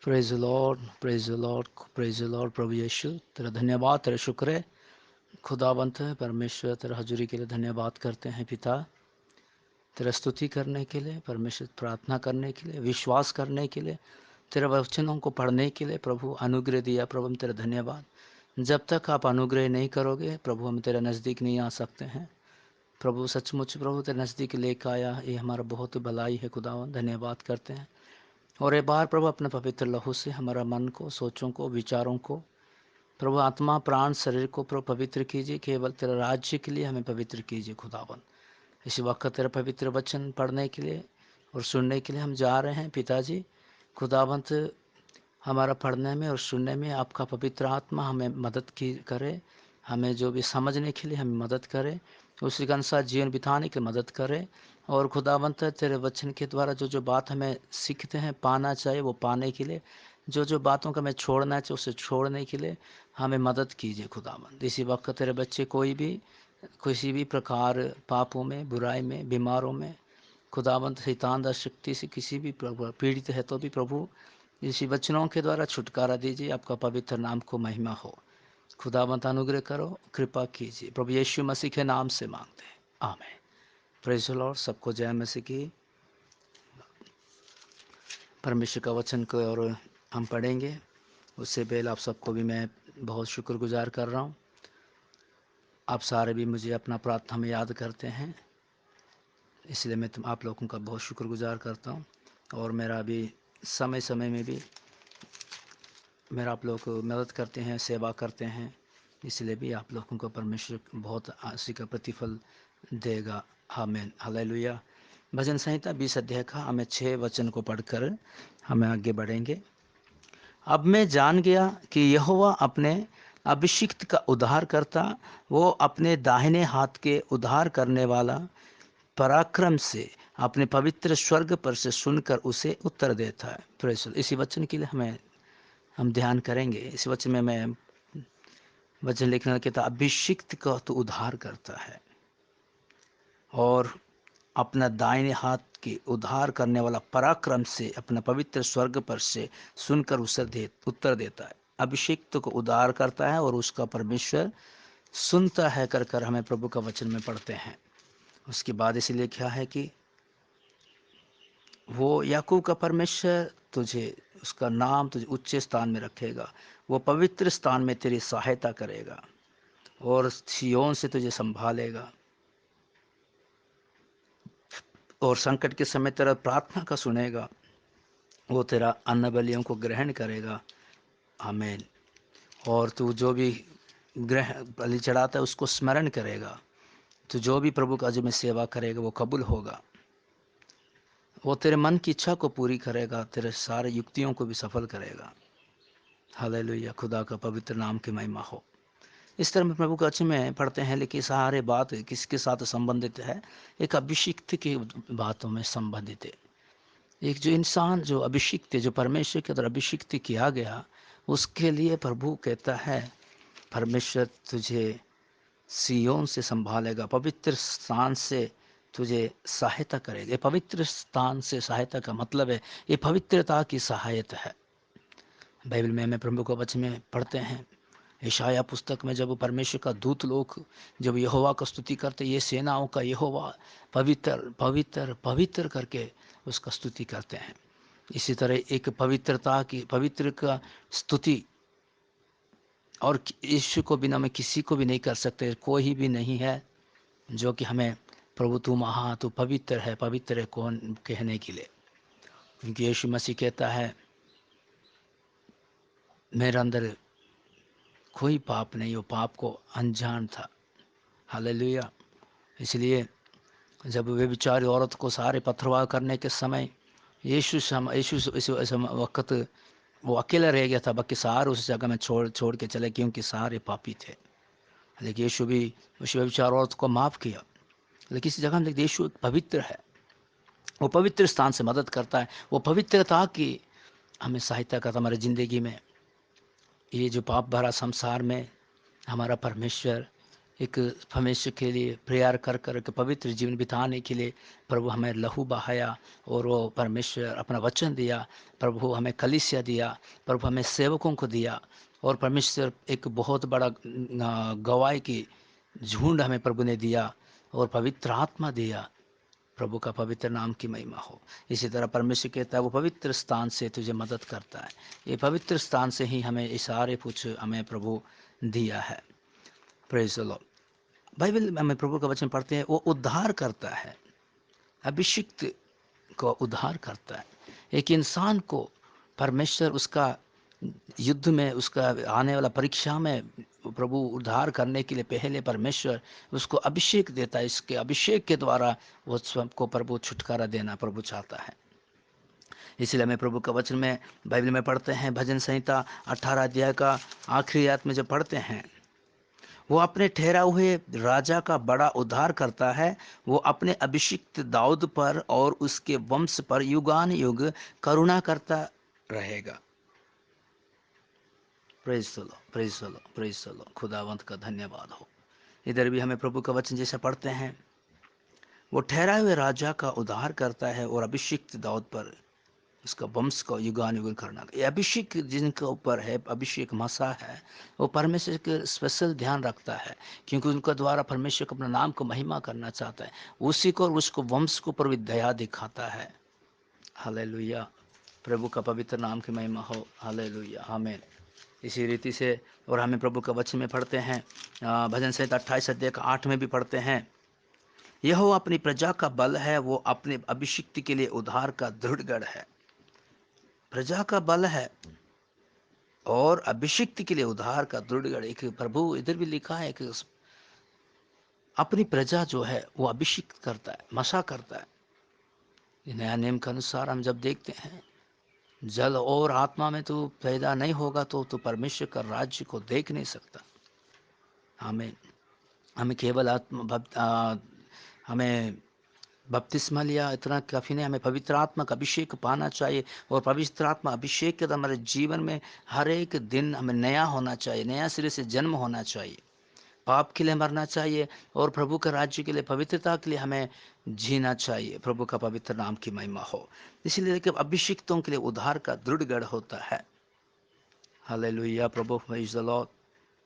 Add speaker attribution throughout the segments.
Speaker 1: Praise Lord, praise Lord, praise Lord. प्रभु यीशु तेरा धन्यवाद, तेरा शुक्र है खुदावंत है परमेश्वर। तेरा हजूरी के लिए धन्यवाद करते हैं पिता, तेरा स्तुति करने के लिए परमेश्वर, प्रार्थना करने के लिए, विश्वास करने के लिए, तेरे वचनों को पढ़ने के लिए प्रभु अनुग्रह दिया। प्रभु हम तेरा धन्यवाद। जब तक आप अनुग्रह नहीं करोगे प्रभु हम तेरे नज़दीक नहीं आ सकते हैं। प्रभु सचमुच प्रभु तेरे नज़दीक लेकर आया, ये हमारा बहुत भलाई है खुदावन, धन्यवाद करते हैं। और एक बार प्रभु अपने पवित्र लहू से हमारा मन को, सोचों को, विचारों को प्रभु, आत्मा, प्राण, शरीर को प्रभु पवित्र कीजिए। केवल तेरा राज्य के लिए हमें पवित्र कीजिए खुदावन। इसी वक्त तेरा पवित्र वचन पढ़ने के लिए और सुनने के लिए हम जा रहे हैं पिताजी। खुदावंत हमारा पढ़ने में और सुनने में आपका पवित्र आत्मा हमें मदद की करे, हमें जो भी समझने के लिए हमें मदद करे, उसी के अनुसार जीवन बिताने की मदद करे। और खुदावंत तेरे वचन के द्वारा जो जो बात हमें सीखते हैं, पाना चाहिए, वो पाने के लिए, जो जो बातों का हमें छोड़ना चाहिए उसे छोड़ने के लिए हमें मदद कीजिए खुदावंत। इसी वक्त तेरे बच्चे कोई भी किसी भी प्रकार पापों में, बुराई में, बीमारों में खुदावंत शैतान दा शक्ति से किसी भी पीड़ित है तो भी प्रभु इसी वचनों के द्वारा छुटकारा दीजिए। आपका पवित्र नाम को महिमा हो। खुदावंत अनुग्रह करो, कृपा कीजिए। प्रभु यीशु मसीह के नाम से मांगते हैं, आमीन। Praise the Lord. सबको जय मसीह की। परमेश्वर का वचन को और हम पढ़ेंगे, उससे पहले आप सबको भी मैं बहुत शुक्रगुजार कर रहा हूँ। आप सारे भी मुझे अपना प्रार्थना में याद करते हैं, इसलिए मैं आप लोगों का बहुत शुक्रगुजार करता हूँ। और मेरा भी समय समय में भी मेरा आप लोगों को मदद करते हैं, सेवा करते हैं, इसलिए भी आप लोगों को परमेश्वर बहुत आशी का प्रतिफल देगा। आमीन, हालेलुया। भजन संहिता 20 अध्याय का हमें 6 वचन को पढ़कर हमें आगे बढ़ेंगे। अब मैं जान गया कि यहोवा अपने अभिषिक्त का उद्धार करता, वो अपने दाहिने हाथ के उद्धार करने वाला पराक्रम से अपने पवित्र स्वर्ग पर से सुनकर उसे उत्तर देता है। Praise the Lord. इसी वचन के लिए हम ध्यान करेंगे। इस वचन में मैं वचन लिखने कहता, अभिषिक्त का तो उद्धार करता है और अपना दाहिने हाथ के उद्धार करने वाला पराक्रम से अपना पवित्र स्वर्ग पर से सुनकर उसे उत्तर देता है। अभिषिक्त को उद्धार करता है और उसका परमेश्वर सुनता है कर कर हमें प्रभु का वचन में पढ़ते हैं। उसके बाद इसलिए क्या है कि वो याकूब का परमेश्वर तुझे, उसका नाम तुझे उच्च स्थान में रखेगा, वो पवित्र स्थान में तेरी सहायता करेगा और सिय्योन से तुझे संभालेगा और संकट के समय तेरा प्रार्थना का सुनेगा, वो तेरा अन्न बलियों को ग्रहण करेगा। आमीन। और तू जो भी ग्रह बलि चढ़ाता है उसको स्मरण करेगा। तो जो भी प्रभु का जो में सेवा करेगा वो कबूल होगा। वो तेरे मन की इच्छा को पूरी करेगा, तेरे सारे युक्तियों को भी सफल करेगा। हालेलुया, खुदा का पवित्र नाम की महिमा हो। इस तरह में प्रभु का वचन में पढ़ते हैं, लेकिन सारे बात किसके साथ संबंधित है? एक अभिषिक्त की बातों में संबंधित है। एक जो इंसान जो अभिषिक्त है, जो परमेश्वर के द्वारा अभिषिक्त किया गया, उसके लिए प्रभु कहता है परमेश्वर तुझे सिय्योन से संभालेगा, पवित्र स्थान से तुझे सहायता करेगा। ये पवित्र स्थान से सहायता का मतलब है ये पवित्रता की सहायता है। बाइबल में हमें प्रभु का वचन में पढ़ते हैं, यशाया पुस्तक में जब परमेश्वर का दूत लोग जब यहोवा का स्तुति करते, ये सेनाओं का यहोवा पवित्र पवित्र पवित्र करके उसका स्तुति करते हैं। इसी तरह एक पवित्रता की, पवित्र का स्तुति और यीशु को बिना में किसी को भी नहीं कर सकते। कोई भी नहीं है जो कि हमें प्रभु तू महा, तू पवित्र है, पवित्र है कौन कहने के लिए। क्योंकि यीशु मसीह कहता है मेरे अंदर कोई पाप नहीं, वो पाप को अनजान था। हालेलुया। इसलिए जब वे बेचारी औरत को सारे पथरवाह करने के समय यीशु इस वक्त वो अकेला रह गया था, बाकी सारे उस जगह में छोड़ छोड़ के चले, क्योंकि सारे पापी थे। लेकिन यीशु भी उस बेचारी औरत को माफ़ किया। लेकिन इस जगह में यीशु पवित्र है, वो पवित्र स्थान से मदद करता है, वो पवित्रता की हमें सहायता करता हमारी ज़िंदगी में। ये जो पाप भरा संसार में हमारा परमेश्वर एक हमेशा के लिए प्रेयर कर कर के पवित्र जीवन बिताने के लिए प्रभु हमें लहू बहाया और वो परमेश्वर अपना वचन दिया। प्रभु हमें कलीसिया दिया, प्रभु हमें सेवकों को दिया और परमेश्वर एक बहुत बड़ा गवाही की झुंड हमें प्रभु ने दिया और पवित्र आत्मा दिया। प्रभु का पवित्र नाम की महिमा हो। इसी तरह परमेश्वर कहता है वो पवित्र स्थान से तुझे मदद करता है। ये पवित्र स्थान से ही हमें ये सारे कुछ हमें प्रभु दिया है। Praise the Lord. बाइबल में हमें प्रभु का वचन पढ़ते हैं, वो उद्धार करता है, अभिषिक्त को उद्धार करता है। एक इंसान को परमेश्वर उसका युद्ध में, उसका आने वाला परीक्षा में प्रभु उद्धार करने के लिए पहले परमेश्वर उसको अभिषेक देता है। इसके अभिषेक के द्वारा वो सबको प्रभु छुटकारा देना प्रभु चाहता है। इसलिए हमें प्रभु का वचन में बाइबल में पढ़ते हैं, भजन संहिता 18 अध्याय का आखिरी आयत में जब पढ़ते हैं, वो अपने ठहरा हुए राजा का बड़ा उद्धार करता है। वो अपने अभिषिक्त दाऊद पर और उसके वंश पर युगान युग करुणा करता रहेगा। Praise the Lord, praise the Lord, praise the Lord. खुदावंत का धन्यवाद हो। इधर भी हमें प्रभु का वचन जैसे पढ़ते हैं, वो ठहरा हुए राजा का उद्धार करता है और अभिषिक्त दाऊद पर उसका वंश को युगानुयुग करना। ये अभिषेक जिनके ऊपर है, अभिषेक मसा है, वो परमेश्वर के स्पेशल ध्यान रखता है, क्योंकि उनका द्वारा परमेश्वर को अपना नाम को महिमा करना चाहता है। उसी को और उसको वंश को पर दया दिखाता है। हालेलुया, प्रभु का पवित्र नाम की महिमा हो। हालेलुया, आमीन। इसी रीति से और हमें प्रभु का वचन में पढ़ते हैं, भजन संहिता 28 अध्याय का 8 में भी पढ़ते हैं, यहोवा अपनी प्रजा का बल है, वो अपने अभिषिक्त के लिए उद्धार का दृढ़ गढ़ है। प्रजा का बल है और अभिषिक्त के लिए उद्धार का दृढ़गढ़। एक प्रभु इधर भी लिखा है कि अपनी प्रजा जो है वो अभिषिक्त करता है, मसा करता है। ये नया नियम के अनुसार हम जब देखते हैं, जल और आत्मा में तो पैदा नहीं होगा तो परमेश्वर का राज्य को देख नहीं सकता। हमें हमें केवल हमें बपतिस्मा लिया इतना काफ़ी नहीं, हमें पवित्र आत्मा का अभिषेक पाना चाहिए। और पवित्र आत्मा अभिषेक के तो हमारे जीवन में हर एक दिन हमें नया होना चाहिए, नया सिरे से जन्म होना चाहिए, पाप के लिए मरना चाहिए और प्रभु के राज्य के लिए, पवित्रता के लिए हमें जीना चाहिए। प्रभु का पवित्र नाम की महिमा हो। इसलिए देखिए, अभिषिक्तों के लिए उद्धार का दृढ़ गढ़ होता है। Hallelujah, Prabhu praise the Lord,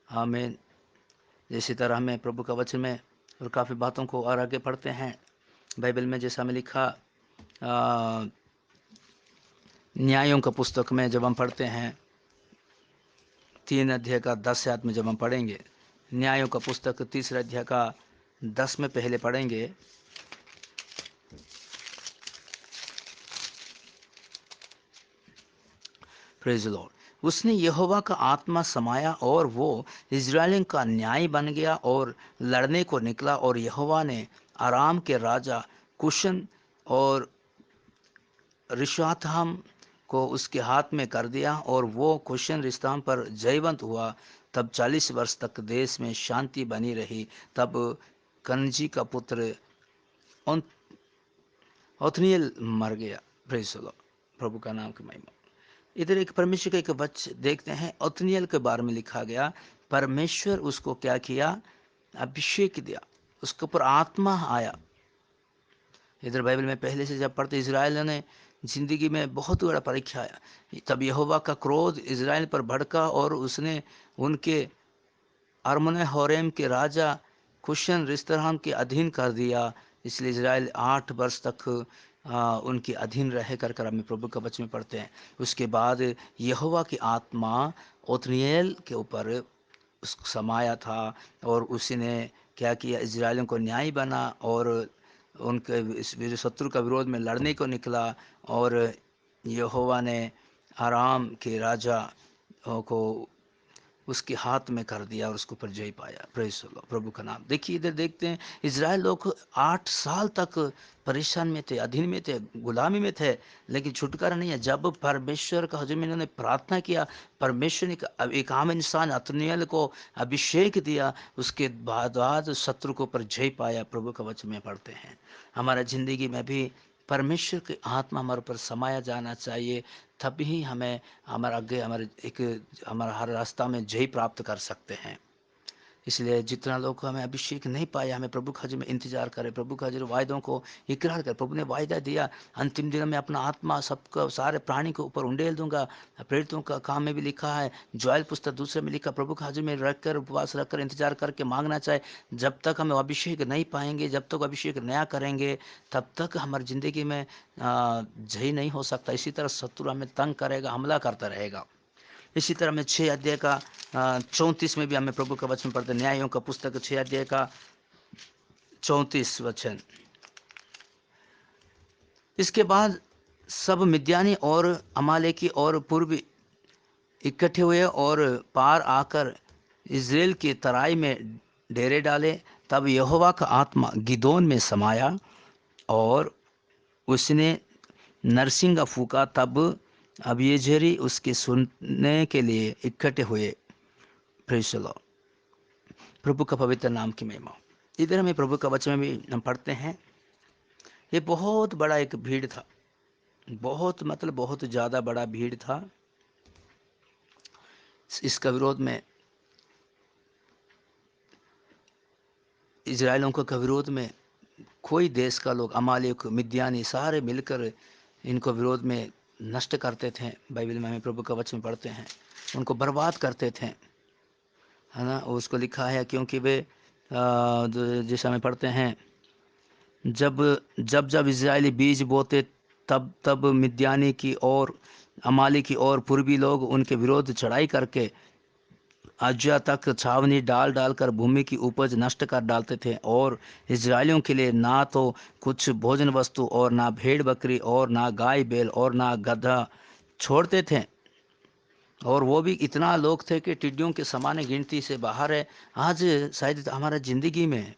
Speaker 1: आमीन। इसी तरह हमें प्रभु का वचन में और काफ़ी बातों को और आगे पढ़ते हैं बाइबल में, जैसा हमें लिखा न्यायों का पुस्तक में जब हम पढ़ते हैं 3 अध्याय का 10 आयत में जब हम पढ़ेंगे, न्यायों का पुस्तक 3 अध्याय का 10 में पहले पढ़ेंगे, प्रेज द लॉर्ड। उसने यहोवा का आत्मा समाया और वो इज़राइलियों का न्याय बन गया और लड़ने को निकला। और यहोवा ने आराम के राजा कुशन और रिश्वाथाम को उसके हाथ में कर दिया और वो कुशन रिश्ताम पर जयवंत हुआ। तब 40 वर्ष तक देश में शांति बनी रही। तब कनजी का पुत्र ओथनियल मर गया। प्रेज द लॉर्ड, प्रभु का नाम की महिमा। इधर एक परमेश्वर का एक वचन देखते हैं, ओथनियल के बारे में लिखा गया, परमेश्वर उसको क्या किया, अभिषेक दिया, उसके ऊपर आत्मा आया। इधर बाइबल में पहले से जब पढ़ते, इजराइल ने जिंदगी में बहुत बड़ा परीक्षा आया। तब यहोवा का क्रोध इजराइल पर भड़का और उसने उनके अरमने होरेम के राजा कुशन रिस्तराम के अधीन कर दिया। इसलिए इजराइल 8 वर्ष तक उनके अधीन रह कर हमें प्रभु का वचन में पढ़ते हैं। उसके बाद यहोवा की आत्मा ओत्निएल के ऊपर उस समाया था और उसी ने क्या किया, इजराइलियों को न्याय बना और उनके शत्रु का विरोध में लड़ने को निकला। और यहोवा ने आराम के राजा को उसके हाथ में कर दिया और उसके ऊपर जय पाया। प्रेज़ द लॉर्ड, प्रभु का नाम। देखिए इधर देखते हैं, इजराइल लोग 8 साल तक परेशान में थे, अधीन में थे, गुलामी में थे, लेकिन छुटकारा नहीं है। जब परमेश्वर का हजूर में इन्होंने प्रार्थना किया, परमेश्वर ने एक आम इंसान अतनियल को अभिषेक दिया, उसके बाद शत्रु के ऊपर जय पाया। प्रभु का वचन में पढ़ते हैं। हमारा ज़िंदगी में भी परमेश्वर की आत्मा हमारे ऊपर समाया जाना चाहिए, तभी हमें हमारा आगे हमारे हमारा हर रास्ता में जय प्राप्त कर सकते हैं। इसलिए जितना लोग हमें अभिषेक नहीं पाए, हमें प्रभु के हजूर में इंतजार करें, प्रभु के हजूर वायदों को इकरार करें। प्रभु ने वायदा दिया, अंतिम दिन में अपना आत्मा सबको, सारे प्राणी के ऊपर उंडेल दूंगा। प्रेरितों का काम में भी लिखा है, जोएल पुस्तक दूसरे में लिखा, प्रभु के हजूर में रखकर, उपवास रखकर, इंतजार करके मांगना चाहे। जब तक हम अभिषेक नहीं पाएंगे, जब तक अभिषेक नया करेंगे, तब तक हमारी ज़िंदगी में जय नहीं हो सकता। इसी तरह शत्रु हमें तंग करेगा, हमला करता रहेगा। इसी तरह में 6 अध्याय का 34 में भी हमें प्रभु का वचन पढ़ते, न्यायों का पुस्तक 6 अध्याय का 34 वचन। इसके बाद सब मिद्यानी और अमालेकी और पूर्वी इकट्ठे हुए और पार आकर इज़राइल की तराई में डेरे डाले। तब यहोवा का आत्मा गिदोन में समाया और उसने नरसिंगा फूका। तब अबीजेरी उसके सुनने के लिए इकट्ठे हुए। Praise the Lord. प्रभु का पवित्र नाम की महिमा। इधर हमें प्रभु का वचन में भी हम पढ़ते हैं, ये बहुत बड़ा एक भीड़ था, बहुत मतलब बहुत ज़्यादा बड़ा भीड़ था। इसका विरोध में, इजराइलों का विरोध में कोई देश का लोग, अमालेक, मिद्यानी, सारे मिलकर इनको विरोध में नष्ट करते थे। बाइबल में हमें प्रभु का वचन पढ़ते हैं, उनको बर्बाद करते थे, है ना। उसको लिखा है, क्योंकि वे जैसे हमें पढ़ते हैं, जब जब जब इजरायली बीज बोते, तब तब मिद्यानी की और अमाली की और पूर्वी लोग उनके विरोध चढ़ाई करके अज्जा तक छावनी डाल डालकर भूमि की उपज नष्ट कर डालते थे। और इजरायलियों के लिए ना तो कुछ भोजन वस्तु और ना भेड़ बकरी और ना गाय बैल और ना गधा छोड़ते थे। और वो भी इतना लोग थे कि टिड्डियों के समान गिनती से बाहर है। आज शायद हमारा ज़िंदगी में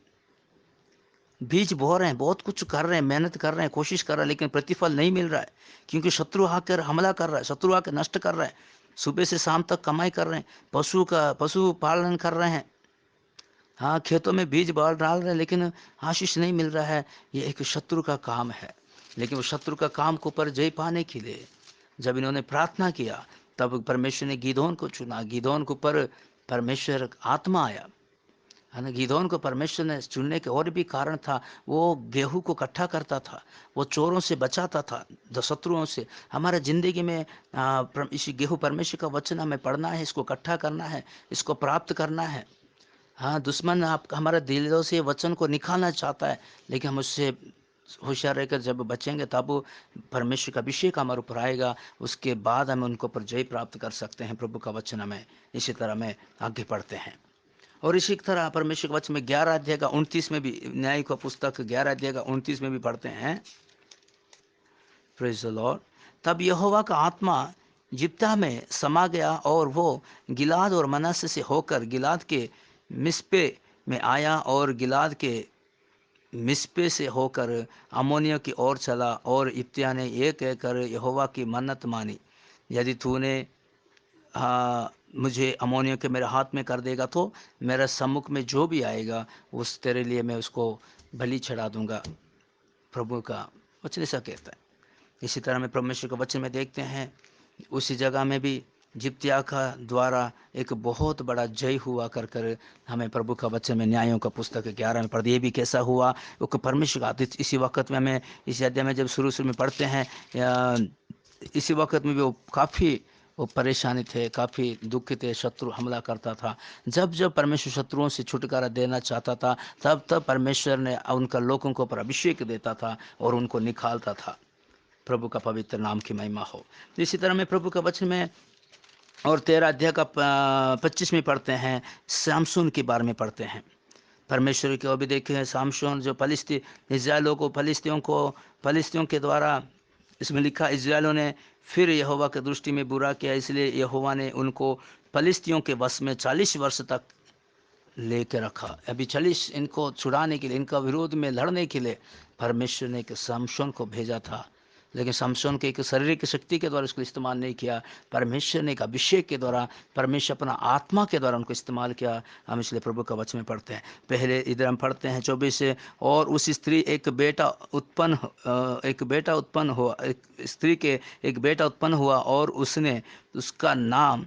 Speaker 1: बीज बो रहे हैं, बहुत कुछ कर रहे हैं, मेहनत कर रहे हैं, कोशिश कर रहे हैं, लेकिन प्रतिफल नहीं मिल रहा है, क्योंकि शत्रु आकर हमला कर रहा है, शत्रु आकर नष्ट कर रहा है। सुबह से शाम तक कमाई कर रहे हैं, पशु पालन कर रहे हैं, हाँ, खेतों में बीज बाल डाल रहे हैं, लेकिन आशीष नहीं मिल रहा है। ये एक शत्रु का काम है। लेकिन वो शत्रु का काम को पर जय पाने के लिए जब इन्होंने प्रार्थना किया, तब परमेश्वर ने गिदोन को चुना। गिदोन के ऊपर परमेश्वर आत्मा आया, है ना। गिदोन को परमेश्वर ने चुनने के और भी कारण था। वो गेहूं को इकट्ठा करता था, वो चोरों से बचाता था, शत्रुओं से। हमारे ज़िंदगी में इसी गेहूं परमेश्वर का वचन हमें पढ़ना है, इसको इकट्ठा करना है, इसको प्राप्त करना है। हाँ, दुश्मन आप हमारे दिलों से वचन को निकालना चाहता है, लेकिन हम उससे होशियार रहकर जब बचेंगे, तब परमेश्वर का अभिषेक हमारे ऊपर आएगा। उसके बाद हम उनको पर जय प्राप्त कर सकते हैं। प्रभु का वचन हमें इसी तरह में आगे पढ़ते हैं। और इसी तरह परमेश्वर के वचन में 11 अध्याय का 29 में भी, न्याय का पुस्तक 11 अध्याय का 29 में भी पढ़ते हैं। Praise the Lord. तब यहोवा का आत्मा जिप्ता में समा गया और वो गिलाद और मनस्से से होकर गिलाद के मिस्पे में आया और गिलाद के मिस्पे से होकर अम्मोनियों की ओर चला। और इब्तिया ने ये कहकर यहोवा की मन्नत मानी, यदि तूने मुझे अम्मोनियों के मेरे हाथ में कर देगा, तो मेरा सम्मुख में जो भी आएगा उस तेरे लिए मैं उसको बलि चढ़ा दूंगा। प्रभु का वचन ऐसा कहता है। इसी तरह में परमेश्वर का वचन में देखते हैं, उसी जगह में भी जिप्तिया का द्वारा एक बहुत बड़ा जय हुआ कर कर हमें प्रभु का वचन में न्यायों का पुस्तक 11 में पढ़ते। ये भी कैसा हुआ, वो परमेश्वर का इसी वक्त में हमें इसी अध्याय में जब शुरू में पढ़ते हैं, इसी वक्त में भी वो काफ़ी वो परेशानी थे, काफ़ी दुख थे, शत्रु हमला करता था। जब जब परमेश्वर शत्रुओं से छुटकारा देना चाहता था, तब तब परमेश्वर ने उनका लोगों को पर अभिषेक देता था और उनको निकालता था। प्रभु का पवित्र नाम की महिमा हो। इसी तरह में प्रभु का वचन में और 13 अध्याय का 25 में पढ़ते हैं, सामसून के बारे में पढ़ते हैं। परमेश्वर को भी देखे हैं, सामसून जो फलिस्तियों के द्वारा, इसमें लिखा, इजरायलों ने फिर यहोवा की दृष्टि में बुरा किया, इसलिए यहोवा ने उनको फलिस्तियों के वश में 40 वर्ष तक लेके रखा। अभी 40 इनको छुड़ाने के लिए, इनका विरोध में लड़ने के लिए परमेश्वर ने एक समसोन को भेजा था। लेकिन समसोन के एक शारीरिक शक्ति के द्वारा उसको इस्तेमाल नहीं किया, परमेश्वर ने एक अभिषेक के द्वारा, परमेश्वर अपना आत्मा के द्वारा उनको इस्तेमाल किया। हम इसलिए प्रभु का वचन में पढ़ते हैं। पहले इधर हम पढ़ते हैं 24 से, और उस स्त्री एक बेटा उत्पन्न हुआ, एक स्त्री के एक बेटा उत्पन्न हुआ और उसका नाम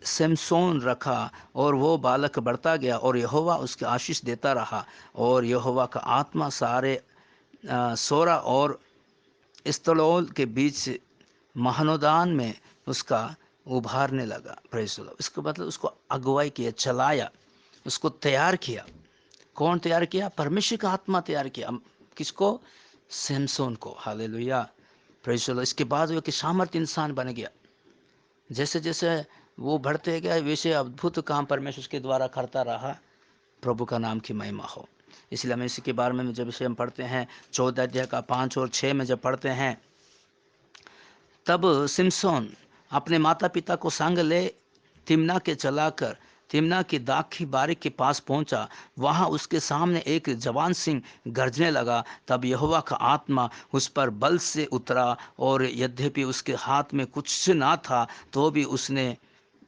Speaker 1: सिमसोन रखा और वो बालक बढ़ता गया और यहोवा उसके आशीष देता रहा और यहोवा का आत्मा सारे सोरा और इस्तलोल के बीच महानोदान में उसका उभारने लगा। Praise the Lord. इसका मतलब उसको अगुवाई किया, चलाया, उसको तैयार किया। कौन तैयार किया? परमेश्वर का आत्मा तैयार किया। किसको? सिमसोन को। Hallelujah, praise the Lord. इसके बाद वो एक सामर्थ्य इंसान बन गया। जैसे जैसे वो बढ़ते गए वैसे अद्भुत काम परमेश्वर के द्वारा करता रहा। प्रभु का नाम की महिमा हो। इसलिए हम इसी के बारे में जब इसे हम पढ़ते हैं 14 अध्याय का 5 और 6 में जब पढ़ते हैं, तब सिमसोन अपने माता पिता को संग ले तिम्ना के चलाकर तिम्ना की दाखी बारी के पास पहुंचा। वहां उसके सामने एक जवान सिंह गरजने लगा। तब यहोवा का आत्मा उस पर बल से उतरा और यद्यपि उसके हाथ में कुछ ना था तो भी उसने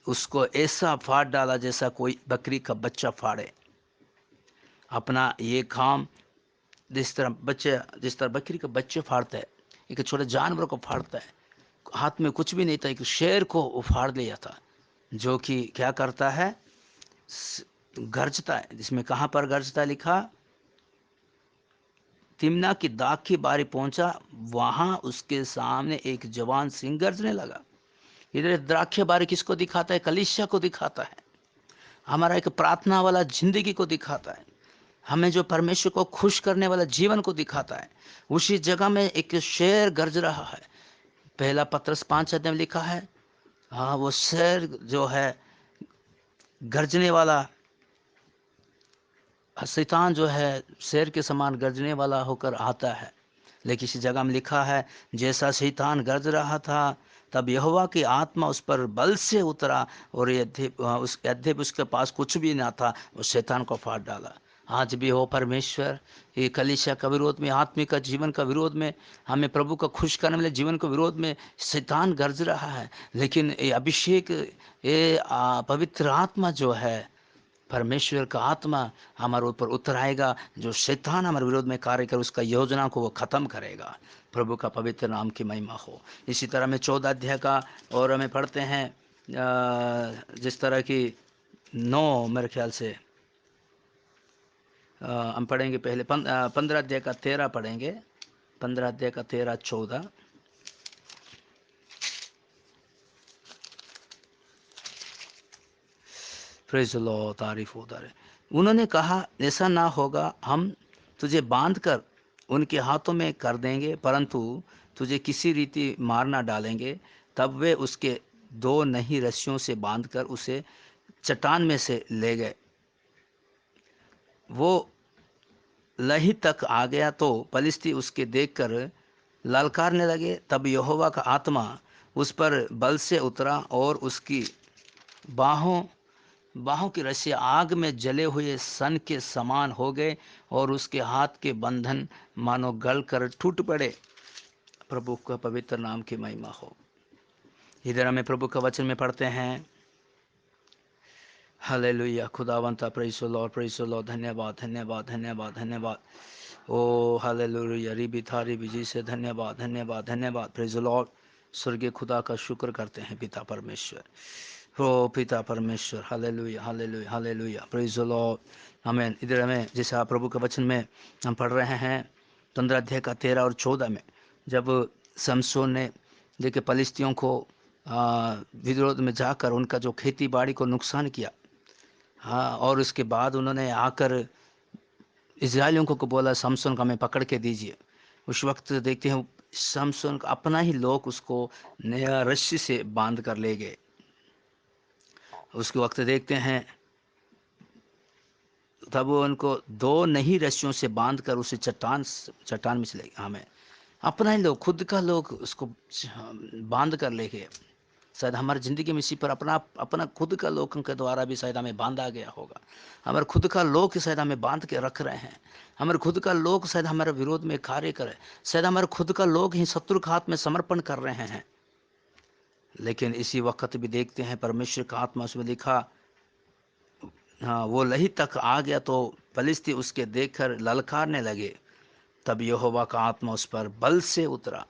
Speaker 1: उसको ऐसा फाड़ डाला जैसा कोई बकरी का बच्चा फाड़े। अपना ये काम जिस तरह बकरी का बच्चे फाड़ता है, एक छोटे जानवर को फाड़ता है, हाथ में कुछ भी नहीं था, एक शेर को वो फाड़ लिया था, जो कि क्या करता है? गरजता है। जिसमें कहाँ पर गरजता है लिखा? तिम्ना की दाग की बारी पहुंचा, वहां उसके सामने एक जवान सिंह गरजने लगा। इधर द्राक्ष बारी किसको दिखाता है? कलीसिया को दिखाता है। हमारा एक प्रार्थना वाला जिंदगी को दिखाता है। हमें जो परमेश्वर को खुश करने वाला जीवन को दिखाता है। उसी जगह में एक शेर गरज रहा है। पहला पत्रस 5 अध्याय में लिखा है, हाँ, वो शेर जो है गरजने वाला, शैतान जो है शेर के समान गरजने वाला होकर आता है। लेकिन इसी जगह में लिखा है, जैसा शैतान गरज रहा था तब यहोवा की आत्मा उस पर बल से उतरा और यद्यपि उसके पास कुछ भी ना था, उस शैतान को फाड़ डाला। आज भी हो परमेश्वर, ये कलीसिया का विरोध में, आत्मिक का जीवन का विरोध में, हमें प्रभु का खुश करने वाले जीवन के विरोध में शैतान गरज रहा है। लेकिन ये अभिषेक, ये पवित्र आत्मा जो है, परमेश्वर का आत्मा हमारे ऊपर उतर आएगा, जो शैतान हमारे विरोध में कार्य कर उसका योजना को वो ख़त्म करेगा। प्रभु का पवित्र नाम की महिमा हो। इसी तरह में 14 अध्याय का और हमें पढ़ते हैं, जिस तरह की 9 मेरे ख्याल से हम पढ़ेंगे। पहले 15 अध्याय का 13 पढ़ेंगे। 15 अध्याय का 13, 14। प्रेज़ द लॉर्ड, तारीफ हो तारे। उन्होंने कहा, ऐसा ना होगा, हम तुझे बांध कर उनके हाथों में कर देंगे, परंतु तुझे किसी रीति मार ना डालेंगे। तब वे उसके 2 नई रस्सियों से बांधकर उसे चट्टान में से ले गए। वो लही तक आ गया तो पलिश्ती उसके देखकर ललकारने लगे। तब यहोवा का आत्मा उस पर बल से उतरा और उसकी बाहों बाहों की रस्सियाँ आग में जले हुए सन के समान हो गए और उसके हाथ के बंधन मानो गल कर टूट पड़े। प्रभु का पवित्र नाम की महिमा हो। इधर हमें प्रभु का वचन में पढ़ते हैं, हालेलुया, खुदावंता, praise the Lord, praise the Lord. धन्यवाद, धन्यवाद, धन्यवाद, धन्यवाद। ओ हालेलुया, रिबी था रिबी जी से धन्यवाद, धन्यवाद, धन्यवाद। Praise the Lord. स्वर्गीय खुदा का शुक्र करते हैं पिता परमेश्वर। हो पिता परमेश्वर, hallelujah, hallelujah, hallelujah, praise the Lord, आमीन। इधर हमें जैसा प्रभु के वचन में हम पढ़ रहे हैं 15 अध्याय का 13 और 14 में, जब शमशोन ने देखिए पलिश्तियों को विरोध में जाकर उनका जो खेती बाड़ी को नुकसान किया, हाँ, और उसके बाद उन्होंने आकर इज़राइलियों को बोला, शमशोन को हमें पकड़ के दीजिए। उस वक्त देखते हैं शमशोन का अपना ही लोग उसको नया रस्सी से बांध कर ले गए। उसके वक्त देखते हैं तब वो उनको 2 नई रस्सियों से बांध कर उसे चट्टान में से ले, हमें अपना ही लोग, खुद का लोग उसको बांध कर ले गए। शायद हमारी ज़िंदगी में इसी पर अपना अपना खुद का लोगों के द्वारा भी शायद हमें बांधा गया होगा। हमारे खुद का लोग शायद हमें बांध के रख रहे हैं। हमारे खुद का लोग शायद हमारे विरोध में कार्य करे। शायद हमारे खुद का लोग ही शत्रु के हाथ में समर्पण कर रहे हैं। लेकिन इसी वक्त भी देखते हैं परमेश्वर का आत्मा उसमें लिखा, हाँ, वो लही तक आ गया तो फलिश्ती उसके देखकर ललकारने लगे। तब यहोवा का आत्मा उस पर बल से उतरा।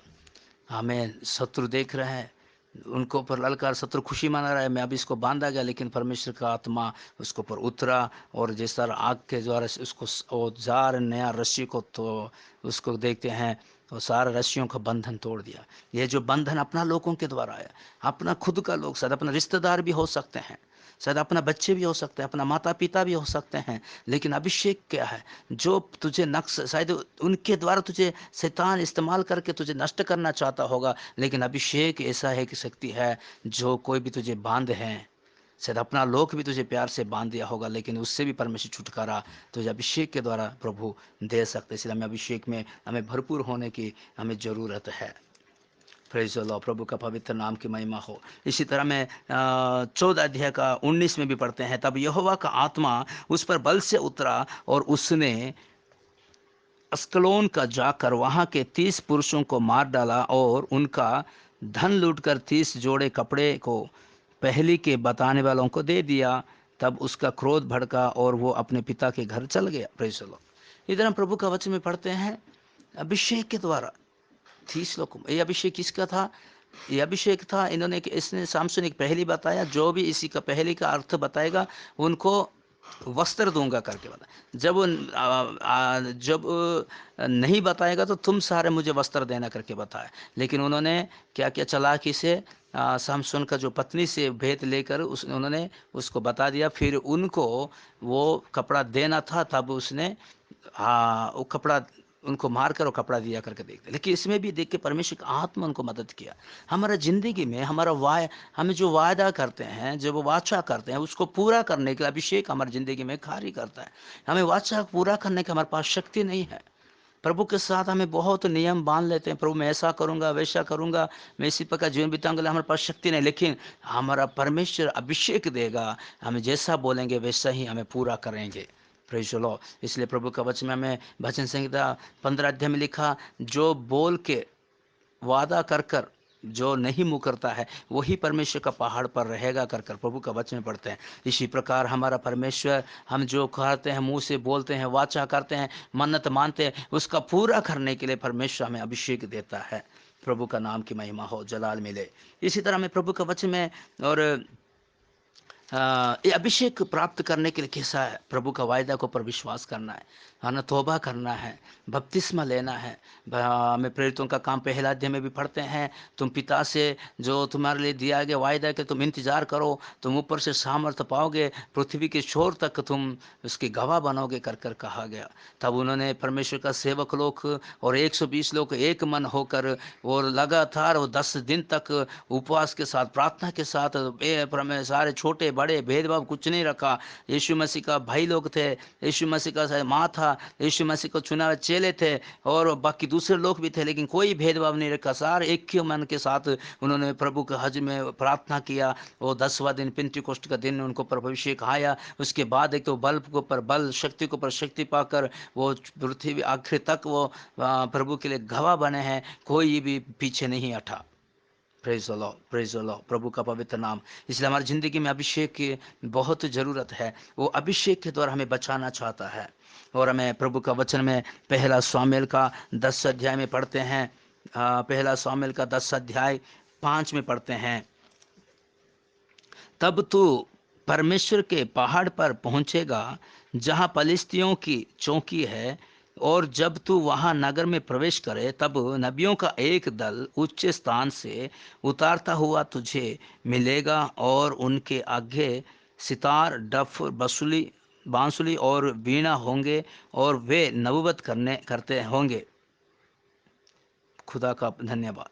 Speaker 1: हमें शत्रु देख रहे हैं, उनको ऊपर ललकार, शत्रु खुशी मना रहा है, मैं अभी इसको बांधा गया, लेकिन परमेश्वर का आत्मा उसको ऊपर उतरा और जिस तरह आग के द्वारा उसको औजार नया रस्सी को तो उसको देखते हैं तो सारे रस्सियों का बंधन तोड़ दिया। ये जो बंधन अपना लोगों के द्वारा है, अपना खुद का लोग, शायद अपना रिश्तेदार भी हो सकते हैं, शायद अपना बच्चे भी हो सकते हैं, अपना माता पिता भी हो सकते हैं, लेकिन अभिषेक क्या है जो तुझे नक्श, शायद उनके द्वारा तुझे शैतान इस्तेमाल करके तुझे नष्ट करना चाहता होगा, लेकिन अभिषेक ऐसा है कि शक्ति है जो कोई भी तुझे बांध है, शायद अपना लोक भी तुझे प्यार से बांध दिया होगा, लेकिन उससे भी परमेश्वर छुटकारा तुझे अभिषेक के द्वारा प्रभु दे सकते। इसलिए हमें अभिषेक में हमें भरपूर होने की हमें ज़रूरत है। प्रेज़ द लॉर्ड, प्रभु का पवित्र नाम की महिमा हो। इसी तरह में 14 अध्याय का 19 में भी पढ़ते हैं, तब यहोवा का आत्मा उस पर बल से उतरा और उसने अस्कलोन का जाकर वहां के 30 पुरुषों को मार डाला और उनका धन लूटकर 30 जोड़े कपड़े को पहली के बताने वालों को दे दिया। तब उसका क्रोध भड़का और वो अपने पिता के घर चल गया। Praise the Lord. इधर हम प्रभु का वचन में पढ़ते हैं, अभिषेक के द्वारा 30 लोग, ये अभिषेक किसका था? ये अभिषेक था, इन्होंने इसने सामसून एक पहली बताया, जो भी इसी का पहली का अर्थ बताएगा उनको वस्त्र दूंगा करके बता। जब नहीं बताएगा तो तुम सारे मुझे वस्त्र देना करके बताया, लेकिन उन्होंने क्या किया, चालाकी से सामसून का जो पत्नी से भेद लेकर उन्होंने उसको बता दिया, फिर उनको वो कपड़ा देना था, तब उसने वो कपड़ा उनको मार कर और कपड़ा दिया करके देखते। लेकिन इसमें भी देख के परमेश्वर का आत्मा उनको मदद किया। हमारा जिंदगी में हमारा हमें जो वायदा करते हैं, जो वो वाचा करते हैं, उसको पूरा करने के लिए अभिषेक हमारी जिंदगी में कार्य करता है। हमें वाचा पूरा करने की हमारे पास शक्ति नहीं है। प्रभु के साथ हमें बहुत नियम बांध लेते हैं, प्रभु मैं ऐसा करूंगा, वैसा करूंगा, मैं इसी प्रकार जीवन बिताऊंगा, हमारे पास शक्ति नहीं। लेकिन हमारा परमेश्वर अभिषेक देगा, हमें जैसा बोलेंगे वैसा ही हमें पूरा करेंगे। Praise the Lord. इसलिए प्रभु का वचन में हमें भजन संहिता 15 अध्याय में लिखा, जो बोल के वादा कर कर जो नहीं मुकरता है वही परमेश्वर का पहाड़ पर रहेगा कर कर प्रभु का वचन पढ़ते हैं। इसी प्रकार हमारा परमेश्वर, हम जो कहते हैं, मुंह से बोलते हैं, वाचा करते हैं, मन्नत मानते हैं, उसका पूरा करने के लिए परमेश्वर हमें अभिषेक देता है। प्रभु का नाम की महिमा हो, जलाल मिले। इसी तरह में प्रभु का वचन में और ये अभिषेक प्राप्त करने के लिए कैसा है? प्रभु का वायदा को पर विश्वास करना है ना, तौबा करना है, बपतिस्मा लेना है। हमें प्रेरितों का काम पहला अध्याय में भी पढ़ते हैं, तुम पिता से जो तुम्हारे लिए दिया गया वायदा के तुम इंतजार करो, तुम ऊपर से सामर्थ्य पाओगे, पृथ्वी के छोर तक तुम उसकी गवाह बनोगे कर कर कहा गया। तब उन्होंने परमेश्वर का सेवक लोग और 120 लोग एक मन होकर और लगातार वो 10 दिन तक उपवास के साथ, प्रार्थना के साथ, सारे छोटे बड़े भेदभाव कुछ नहीं रखा। यीशु मसीह का भाई लोग थे, यीशु मसीह का माँ था, यीशु मसीह को चुना हुए चेले थे और बाकी दूसरे लोग भी थे, लेकिन कोई भेदभाव नहीं रखा। सारे एक ही मन के साथ उन्होंने प्रभु के हज में प्रार्थना किया। वो 10वां दिन पेंटिकोस्ट का दिन उनको प्रभु अभिषेक आया। उसके बाद एक तो बल के ऊपर बल, शक्ति के ऊपर शक्ति पाकर वो पृथ्वी आखिर तक वो प्रभु के लिए गवाह बने हैं, कोई भी पीछे नहीं हटा। Praise the Lord, praise the Lord, प्रभु का पवित्र नाम। इसलिए हमारी ज़िंदगी में अभिषेक की बहुत ज़रूरत है। वो अभिषेक के द्वारा हमें बचाना चाहता है। और हमें प्रभु का वचन में पहला शामुएल का 10 अध्याय में पढ़ते हैं, पहला शामुएल का 10 अध्याय 5 में पढ़ते हैं, तब तू परमेश्वर के पहाड़ पर पहुंचेगा जहां पलिश्तियों की चौकी है, और जब तू वहां नगर में प्रवेश करे तब नबियों का एक दल उच्च स्थान से उतारता हुआ तुझे मिलेगा और उनके आगे सितार, डफ, बांसुली और वीणा होंगे और वे नबूवत करते होंगे। खुदा का धन्यवाद।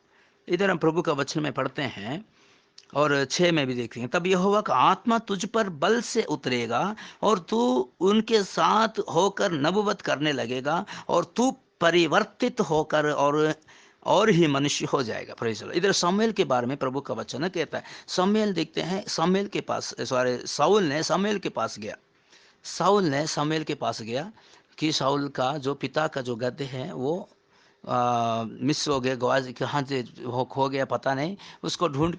Speaker 1: इधर हम प्रभु का वचन में पढ़ते हैं और 6 में भी देखते हैं, तब यहोवा का आत्मा तुझ पर बल से उतरेगा और तू उनके साथ होकर नबूवत करने लगेगा और तू परिवर्तित होकर और ही मनुष्य हो जाएगा। Praise the Lord. इधर सामुएल के बारे में प्रभु का वचन कहता है। सामुएल देखते हैं, सामुएल के पास, सॉरी, साउल ने सामुएल के पास गया। साउल ने सामुएल के पास गया कि साउल का जो पिता का जो गद्दे हैं वो मिस हो गया, गवाज कहाँ से खो गया पता नहीं। उसको ढूंढ